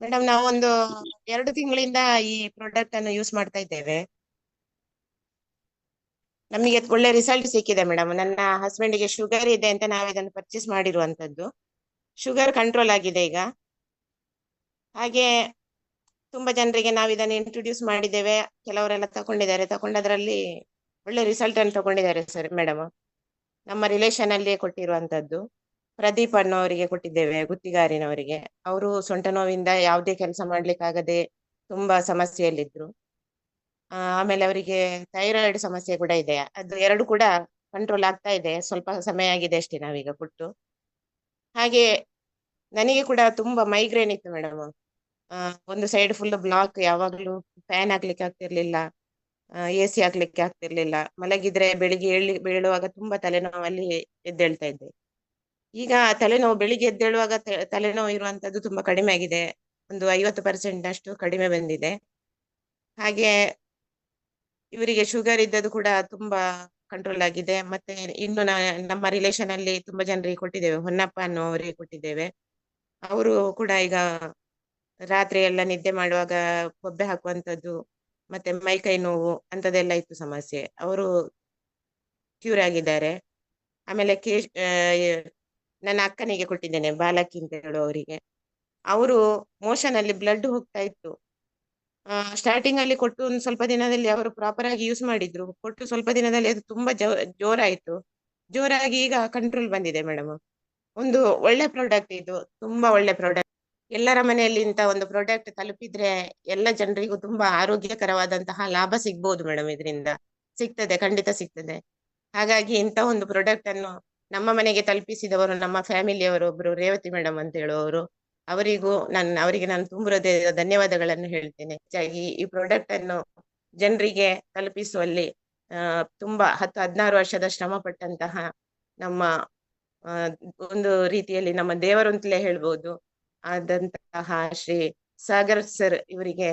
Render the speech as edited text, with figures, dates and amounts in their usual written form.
Madam ನಾವೊಂದು 2 ತಿಂಗಳಿಂದ ಈ ಪ್ರಾಡಕ್ಟ್ ಅನ್ನು ಯೂಸ್ ಮಾಡ್ತಾ ಇದ್ದೇವೆ. ನಮಗೆ ಒಳ್ಳೆ ರಿಸಲ್ಟ್ ಸಿಕ್ಕಿದೆ ಮೇಡಮ್. ನನ್ನ ಹಸ್ಬೆಂಡಿಗೆ ಶುಗರ್ ಇದೆ ಅಂತ ನಾವು ಇದನ್ನು ಪರ್ಚೇಸ್ ಮಾಡಿರುವಂತದ್ದು. ಶುಗರ್ ಕಂಟ್ರೋಲ್ ಆಗಿದೆ ಈಗ. ಹಾಗೆ ತುಂಬಾ ಜನರಿಗೆ ನಾವು ಇದನ್ನು ಇಂಟ್ರೊಡ್ಯೂಸ್ ಮಾಡಿದ್ದೇವೆ. ಕೆಲವರೆಲ್ಲ ತಗೊಂಡದ್ರಲ್ಲಿ ಒಳ್ಳೆ ರಿಸಲ್ಟ್ ಅನ್ನು ತಗೊಂಡಿದ್ದಾರೆ ಸರ್ ಮೇಡಮ್. ನಮ್ಮ ರಿಲೇಶನ್ ಅಲ್ಲಿ ಕೊಟ್ಟಿರುವಂತದ್ದು. ಪ್ರದೀಪ್ ಅನ್ನೋರಿಗೆ ಕೊಟ್ಟಿದ್ದೇವೆ, ಗುತ್ತಿಗಾರಿನವರಿಗೆ. ಅವರು ಸೊಂಟ ನೋವಿಂದ ಯಾವುದೇ ಕೆಲಸ ಮಾಡ್ಲಿಕ್ಕಾಗದೆ ತುಂಬಾ ಸಮಸ್ಯೆಯಲ್ಲಿದ್ರು. ಆಮೇಲೆ ಅವರಿಗೆ ಥೈರಾಯ್ಡ್ ಸಮಸ್ಯೆ ಕೂಡ ಇದೆ. ಅದು ಎರಡು ಕೂಡ ಕಂಟ್ರೋಲ್ ಆಗ್ತಾ ಇದೆ. ಸ್ವಲ್ಪ ಸಮಯ ಆಗಿದೆ ಅಷ್ಟೇ ನಾವೀಗ ಕೊಟ್ಟು. ಹಾಗೆ ನನಗೆ ಕೂಡ ತುಂಬಾ ಮೈಗ್ರೇನ್ ಇತ್ತು ಮೇಡಮ್. ಒಂದು ಸೈಡ್ ಫುಲ್ ಬ್ಲಾಕ್, ಯಾವಾಗ್ಲೂ ಫ್ಯಾನ್ ಹಾಕ್ಲಿಕ್ಕೆ ಆಗ್ತಿರ್ಲಿಲ್ಲ, AC ಹಾಕ್ಲಿಕ್ಕೆ ಆಗ್ತಿರ್ಲಿಲ್ಲ. ಮಲಗಿದ್ರೆ ಬೆಳಿಗ್ಗೆ ಬೀಳುವಾಗ ತುಂಬಾ ತಲೆನೋವಲ್ಲಿ ಎದ್ದೇಳ್ತಾ ಇದ್ದೆ. ಈಗ ತಲೆನೋವು ಬೆಳಿಗ್ಗೆ ಎದ್ದೇಳುವಾಗ ತಲೆನೋವು ಇರುವಂತದ್ದು ತುಂಬಾ ಕಡಿಮೆ ಆಗಿದೆ. ಒಂದು 50% ಅಷ್ಟು ಕಡಿಮೆ ಬಂದಿದೆ. ಹಾಗೆ ಇವರಿಗೆ ಶುಗರ್ ಇದ್ದದ್ದು ಕೂಡ ತುಂಬಾ ಕಂಟ್ರೋಲ್ ಆಗಿದೆ. ಮತ್ತೆ ಇನ್ನು ನಮ್ಮ ರಿಲೇಶನ್ ಅಲ್ಲಿ ತುಂಬಾ ಜನರಿಗೆ ಕೊಟ್ಟಿದ್ದೇವೆ. ಹೊನ್ನಪ್ಪ ಅನ್ನೋರಿಗೆ ಕೊಟ್ಟಿದ್ದೇವೆ. ಅವರು ಕೂಡ ಈಗ ರಾತ್ರಿ ಎಲ್ಲ ನಿದ್ದೆ ಮಾಡುವಾಗ ಬೊಬ್ಬೆ ಹಾಕುವಂತದ್ದು, ಮತ್ತೆ ಮೈ ಕೈ ನೋವು ಅಂತದೆಲ್ಲ ಇತ್ತು ಸಮಸ್ಯೆ. ಅವರು ಕ್ಯೂರ್ ಆಗಿದ್ದಾರೆ. ಆಮೇಲೆ ನನ್ನ ಅಕ್ಕನಿಗೆ ಕೊಟ್ಟಿದ್ದೇನೆ, ಬಾಲಕಿ ಅಂತ ಹೇಳುವವರಿಗೆ. ಅವರು ಮೋಷನ್ ಅಲ್ಲಿ ಬ್ಲಡ್ ಹೋಗ್ತಾ ಇತ್ತು. ಸ್ಟಾರ್ಟಿಂಗ್ ಅಲ್ಲಿ ಕೊಟ್ಟು ಒಂದು ಸ್ವಲ್ಪ ದಿನದಲ್ಲಿ ಅವರು ಪ್ರಾಪರ್ ಆಗಿ ಯೂಸ್ ಮಾಡಿದ್ರು. ಕೊಟ್ಟು ಸ್ವಲ್ಪ ದಿನದಲ್ಲಿ ಅದು ತುಂಬಾ ಜೋರಾಯ್ತು. ಜೋರಾಗಿ ಈಗ ಕಂಟ್ರೋಲ್ ಬಂದಿದೆ ಮೇಡಮ್. ಒಂದು ಒಳ್ಳೆ ಪ್ರಾಡಕ್ಟ್ ಇದು, ತುಂಬಾ ಒಳ್ಳೆ ಪ್ರಾಡಕ್ಟ್. ಎಲ್ಲರ ಮನೆಯಲ್ಲಿ ಇಂತ ಒಂದು ಪ್ರಾಡಕ್ಟ್ ತಲುಪಿದ್ರೆ ಎಲ್ಲ ಜನರಿಗೂ ತುಂಬಾ ಆರೋಗ್ಯಕರವಾದಂತಹ ಲಾಭ ಸಿಗ್ಬಹುದು ಮೇಡಮ್. ಇದರಿಂದ ಸಿಗ್ತದೆ, ಖಂಡಿತ ಸಿಗ್ತದೆ. ಹಾಗಾಗಿ ಇಂತ ಒಂದು ಪ್ರಾಡಕ್ಟ್ ಅನ್ನು ನಮ್ಮ ಮನೆಗೆ ತಲುಪಿಸಿದವರು ನಮ್ಮ ಫ್ಯಾಮಿಲಿಯವರು ಒಬ್ರು ರೇವತಿ ಮೇಡಮ್ ಅಂತ ಹೇಳುವವರು. ಅವರಿಗೆ ನಾನು ತುಂಬ ಹೃದಯದ ಧನ್ಯವಾದಗಳನ್ನು ಹೇಳ್ತೇನೆ. ಹೆಚ್ಚಾಗಿ ಈ ಪ್ರಾಡಕ್ಟ್ ಅನ್ನು ಜನರಿಗೆ ತಲುಪಿಸುವಲ್ಲಿ ತುಂಬಾ 10-16 ವರ್ಷದ ಶ್ರಮ ಪಟ್ಟಂತಹ ನಮ್ಮ ಒಂದು ರೀತಿಯಲ್ಲಿ ನಮ್ಮ ದೇವರು ಅಂತಲೇ ಹೇಳ್ಬೋದು ಆದಂತಹ ಶ್ರೀ ಸಾಗರ್ ಸರ್ ಇವರಿಗೆ